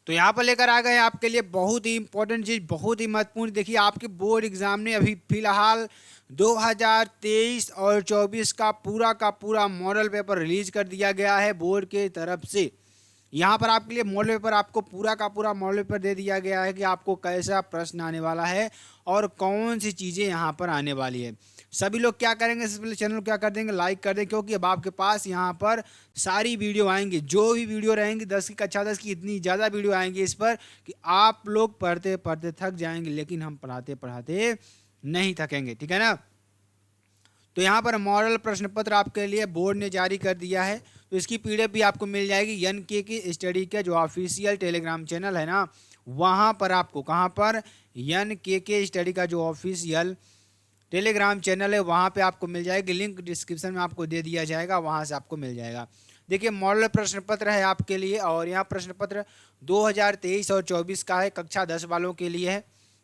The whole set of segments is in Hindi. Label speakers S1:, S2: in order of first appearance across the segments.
S1: तो यहाँ पर लेकर आ गए हैं आपके लिए बहुत ही इंपॉर्टेंट चीज़, बहुत ही महत्वपूर्ण। देखिए आपके बोर्ड एग्जाम ने अभी फिलहाल 2023 और 24 का पूरा मॉडल पेपर रिलीज कर दिया गया है बोर्ड के तरफ से। यहाँ पर आपके लिए मॉडल पेपर, आपको पूरा का पूरा मॉडल पेपर दे दिया गया है कि आपको कैसा प्रश्न आने वाला है और कौन सी चीज़ें यहाँ पर आने वाली है। सभी लोग क्या करेंगे, सबसे पहले चैनल को क्या कर देंगे, लाइक कर दें, क्योंकि अब आपके पास यहाँ पर सारी वीडियो आएंगी, जो भी वीडियो रहेंगी 10 की कक्षा 10 की, इतनी ज़्यादा वीडियो आएंगी इस पर कि आप लोग पढ़ते पढ़ते थक जाएंगे, लेकिन हम पढ़ाते पढ़ाते नहीं थकेंगे। ठीक है ना। तो यहाँ पर मॉडल प्रश्न पत्र आपके लिए बोर्ड ने जारी कर दिया है, तो इसकी पीडीएफ भी आपको मिल जाएगी NK की स्टडी के जो ऑफिशियल टेलीग्राम चैनल है ना, वहाँ पर आपको, कहाँ पर, NK स्टडी का जो ऑफिशियल टेलीग्राम चैनल है वहाँ पे आपको मिल जाएगी। लिंक डिस्क्रिप्शन में आपको दे दिया जाएगा, वहाँ से आपको मिल जाएगा। देखिए मॉडल प्रश्न पत्र है आपके लिए, और यहाँ प्रश्न पत्र 2023 और 24 का है, कक्षा 10 वालों के लिए है।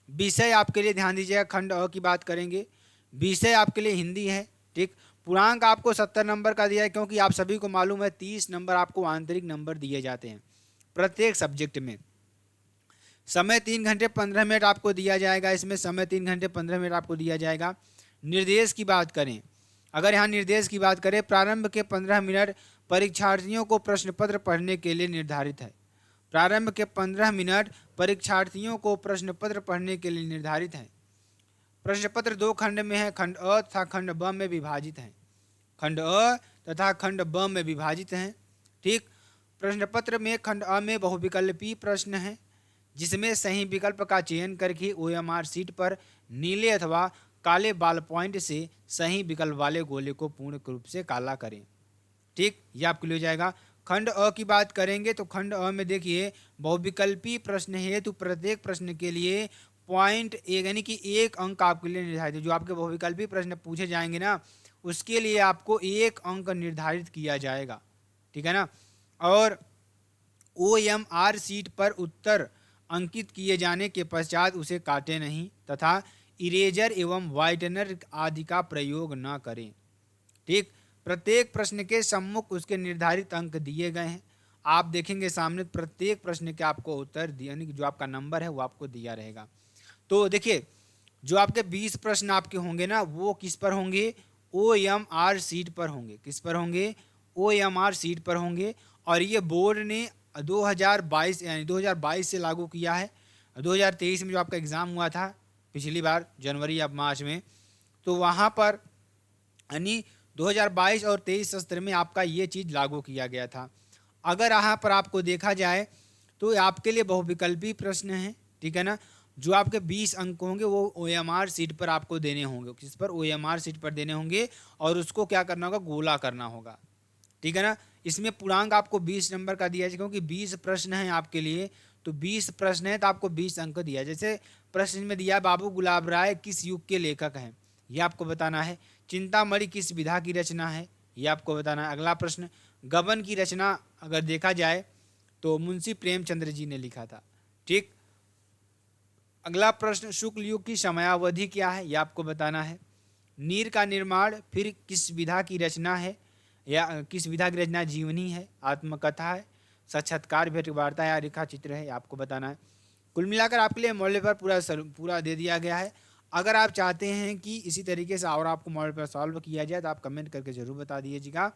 S1: विषय आपके लिए ध्यान दीजिएगा, खंड अ की बात करेंगे। विषय आपके लिए हिंदी है। ठीक। पूर्णांक आपको 70 नंबर का दिया है, क्योंकि आप सभी को मालूम है 30 नंबर आपको आंतरिक नंबर दिए जाते हैं प्रत्येक सब्जेक्ट में। समय 3 घंटे 15 मिनट आपको दिया जाएगा, इसमें समय 3 घंटे 15 मिनट आपको दिया जाएगा। निर्देश की बात करें, अगर यहाँ निर्देश की बात करें, प्रारंभ के 15 मिनट परीक्षार्थियों को प्रश्न पत्र पढ़ने के लिए निर्धारित है। प्रारंभ के 15 मिनट परीक्षार्थियों को प्रश्न पत्र पढ़ने के लिए निर्धारित है। प्रश्न पत्र 2 खंड में है, खंड अ तथा खंड ब में विभाजित है। खंड अ तथा खंड ब में विभाजित हैं। ठीक। प्रश्न पत्र में खंड अ में बहुविकल्पीय प्रश्न है, जिसमें सही विकल्प का चयन करके OMR सीट पर नीले अथवा काले बाल पॉइंट से सही विकल्प वाले गोले को पूर्ण रूप से काला करें। ठीक, ये आपके लिए हो जाएगा। खंड अ की बात करेंगे तो खंड अ में देखिए बहुविकल्पीय प्रश्न है, तो प्रत्येक प्रश्न के लिए पॉइंट एक यानी कि 1 अंक आपके लिए निर्धारित है। जो आपके बहुविकल्पीय प्रश्न पूछे जाएंगे ना, उसके लिए आपको 1 अंक निर्धारित किया जाएगा। ठीक है ना। और OMR सीट पर उत्तर अंकित किए जाने के पश्चात उसे काटे नहीं तथा इरेजर एवं वाइटनर आदि का प्रयोग न करें। ठीक। प्रत्येक प्रश्न के सम्मुख उसके निर्धारित अंक दिए गए हैं। आप देखेंगे सामने प्रत्येक प्रश्न के आपको उत्तर यानी कि जो आपका नंबर है वो आपको दिया रहेगा। तो देखिए जो आपके 20 प्रश्न आपके होंगे ना, वो किस पर होंगे, OMR सीट पर होंगे। किस पर होंगे, OMR सीट पर होंगे। और ये बोर्ड ने 2022 यानी 2022 से लागू किया है। 2023 में जो आपका एग्ज़ाम हुआ था पिछली बार जनवरी या मार्च में, तो वहाँ पर यानी 2022 और 23 सत्र में आपका ये चीज़ लागू किया गया था। अगर यहाँ पर आपको देखा जाए तो आपके लिए बहुविकल्पी प्रश्न है। ठीक है ना। जो आपके 20 अंक होंगे वो OMR सीट पर आपको देने होंगे। किस पर, OMR सीट पर देने होंगे, और उसको क्या करना होगा, गोला करना होगा। ठीक है ना। इसमें पूर्णांक आपको 20 नंबर का दिया जाए, क्योंकि 20 प्रश्न हैं आपके लिए, तो 20 प्रश्न है तो आपको 20 अंक दिया। जैसे प्रश्न में दिया बाबू गुलाब राय किस युग के लेखक हैं, ये आपको बताना है। चिंतामणि किस विधा की रचना है, ये आपको बताना है। अगला प्रश्न, गबन की रचना अगर देखा जाए तो मुंशी प्रेमचंद्र जी ने लिखा था। ठीक। अगला प्रश्न, शुक्ल युग की समयावधि क्या है, यह आपको बताना है। नीर का निर्माण फिर किस विधा की रचना है, या किस विधा की रचना, जीवनी है, आत्मकथा है, साक्षात्कार, भेंट वार्ता या रेखा चित्र है, आपको बताना है। कुल मिलाकर आपके लिए मॉडल पेपर पूरा दे दिया गया है। अगर आप चाहते हैं कि इसी तरीके से और आपको मॉडल पेपर सॉल्व किया जाए तो आप कमेंट करके जरूर बता दीजिएगा।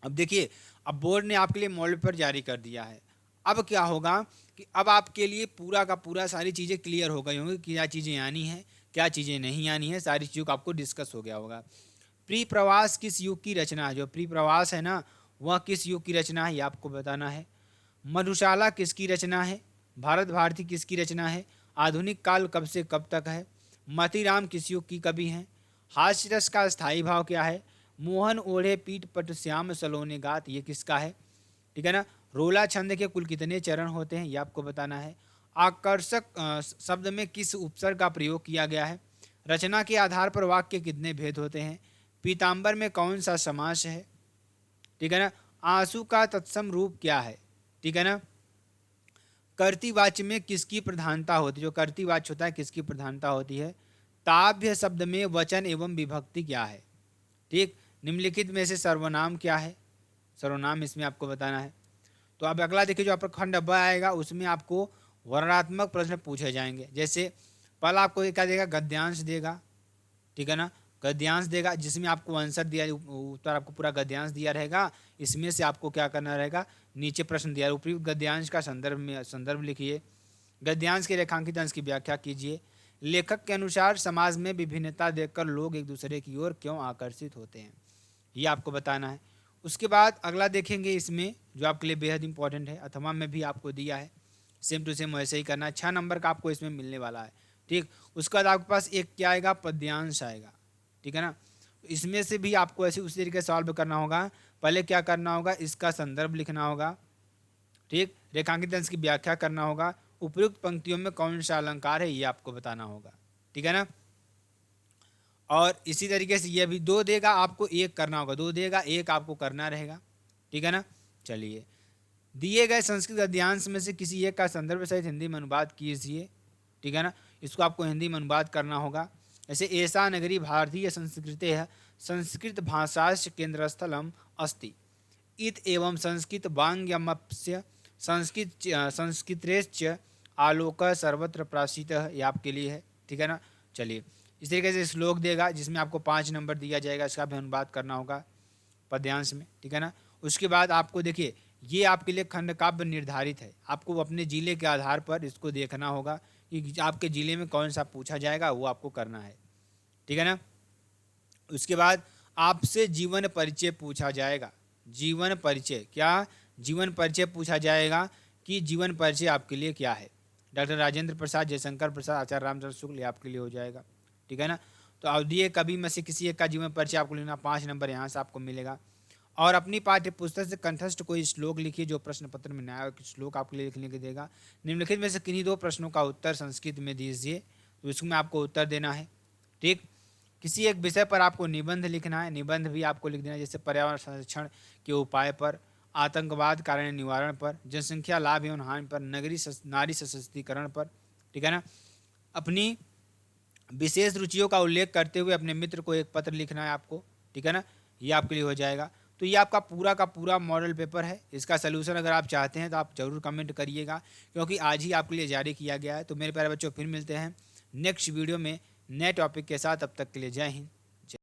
S1: अब देखिए, अब बोर्ड ने आपके लिए मॉडल पेपर जारी कर दिया है। अब क्या होगा कि अब आपके लिए पूरा का पूरा सारी चीज़ें क्लियर हो गई होंगी, क्या चीज़ें आनी है, क्या चीज़ें नहीं आनी है, सारी चीज़ों का आपको डिस्कस हो गया होगा। प्री प्रवास किस युग की रचना है, जो प्री प्रवास है ना, वह किस युग की रचना है, ये आपको बताना है। मधुशाला किसकी रचना है, भारत भारती किसकी रचना है, आधुनिक काल कब से कब तक है, मतीराम किस युग की कवि हैं, हास्य रस का स्थायी भाव क्या है, मोहन ओढ़े पीठ पट श्याम सलोने गात, ये किसका है। ठीक है ना। रोला छंद के कुल कितने चरण होते हैं, ये आपको बताना है। आकर्षक शब्द में किस उपसर्ग का प्रयोग किया गया है, रचना के आधार पर वाक्य कितने भेद होते हैं, पीताम्बर में कौन सा समास है। ठीक है ना। आंसू का तत्सम रूप क्या है। ठीक है ना। कर्तृवाच्य में किसकी प्रधानता होती है, जो कर्तृवाच्य होता है किसकी प्रधानता होती है। ताभ्य शब्द में वचन एवं विभक्ति क्या है। ठीक। निम्नलिखित में से सर्वनाम क्या है, सर्वनाम इसमें आपको बताना है। तो अब अगला देखिए जो आपका खंड ब आएगा उसमें आपको वर्णनात्मक प्रश्न पूछे जाएंगे। जैसे पहला आपको क्या देगा, गद्यांश देगा, ठीक है ना, गद्यांश देगा जिसमें आपको आंसर दिया, उत्तर आपको पूरा गद्यांश दिया रहेगा। इसमें से आपको क्या करना रहेगा, नीचे प्रश्न दिया उपयुक्त गद्यांश का संदर्भ लिखिए, गद्यांश के रेखांकित अंश की व्याख्या कीजिए, लेखक के अनुसार समाज में विभिन्नता देखकर लोग एक दूसरे की ओर क्यों आकर्षित होते हैं, ये आपको बताना है। उसके बाद अगला देखेंगे इसमें जो आपके लिए बेहद इंपॉर्टेंट है, अथवा में भी आपको दिया है, सेम टू सेम वैसे ही करना है। 6 नंबर का आपको इसमें मिलने वाला है, ठीक। उसके बाद आपके पास एक क्या आएगा, पद्यांश आएगा, ठीक है ना। इसमें से भी आपको ऐसे उसी तरीके से सॉल्व करना होगा। पहले क्या करना होगा, इसका संदर्भ लिखना होगा, ठीक, रेखांकित अंश की व्याख्या करना होगा, उपयुक्त पंक्तियों में कौन सा अलंकार है ये आपको बताना होगा, ठीक है ना। और इसी तरीके से ये भी 2 देगा, आपको 1 करना होगा, 2 देगा 1 आपको करना रहेगा, ठीक है ना। चलिए, दिए गए संस्कृत गद्यांश में से किसी एक का संदर्भ सहित हिंदी में अनुवाद कीजिए, ठीक है ना। इसको आपको हिंदी में अनुवाद करना होगा। जैसे ऐसा नगरी भारतीय संस्कृते है, संस्कृत भाषास्य केंद्रस्थलम अस्ति इत एवं संस्कृत वांग्यमस्य संस्कृतेश्च आलोक सर्वत्र प्रासित है, ये आपके लिए है, ठीक है ना। चलिए, इस तरीके से श्लोक देगा जिसमें आपको 5 नंबर दिया जाएगा, इसका भी अनुवाद करना होगा पद्यांश में, ठीक है ना। उसके बाद आपको देखिए ये आपके लिए खंड काव्य निर्धारित है, आपको अपने जिले के आधार पर इसको देखना होगा कि आपके जिले में कौन सा पूछा जाएगा, वो आपको करना है, ठीक है ना। उसके बाद आपसे जीवन परिचय पूछा जाएगा, जीवन परिचय, क्या जीवन परिचय पूछा जाएगा कि जीवन परिचय आपके लिए क्या है। डॉक्टर राजेंद्र प्रसाद, जयशंकर प्रसाद, आचार्य रामचंद्र शुक्ल, ये आपके लिए हो जाएगा, ठीक है ना। तो अवधीय कवि में से किसी एक का जीवन परिचय आपको लेना, 5 नंबर यहाँ से आपको मिलेगा। और अपनी पाठ्य पुस्तक से कंठस्थ कोई श्लोक लिखिए जो प्रश्न पत्र में नया श्लोक आपके लिए लिखने के देगा। निम्नलिखित में से किन्हीं 2 प्रश्नों का उत्तर संस्कृत में दीजिए, तो इसमें आपको उत्तर देना है, ठीक। किसी एक विषय पर आपको निबंध लिखना है, निबंध भी आपको लिख देना है, जैसे पर्यावरण संरक्षण के उपाय पर, आतंकवाद कारण निवारण पर, जनसंख्या लाभ एवं हानि पर, नारी सशक्तिकरण पर, ठीक है ना। अपनी विशेष रुचियों का उल्लेख करते हुए अपने मित्र को एक पत्र लिखना है आपको, ठीक है ना, ये आपके लिए हो जाएगा। तो ये आपका पूरा का पूरा मॉडल पेपर है। इसका सलूशन अगर आप चाहते हैं तो आप जरूर कमेंट करिएगा, क्योंकि आज ही आपके लिए जारी किया गया है। तो मेरे प्यारे बच्चों, फिर मिलते हैं नेक्स्ट वीडियो में नए टॉपिक के साथ, तब तक के लिए जय हिंद।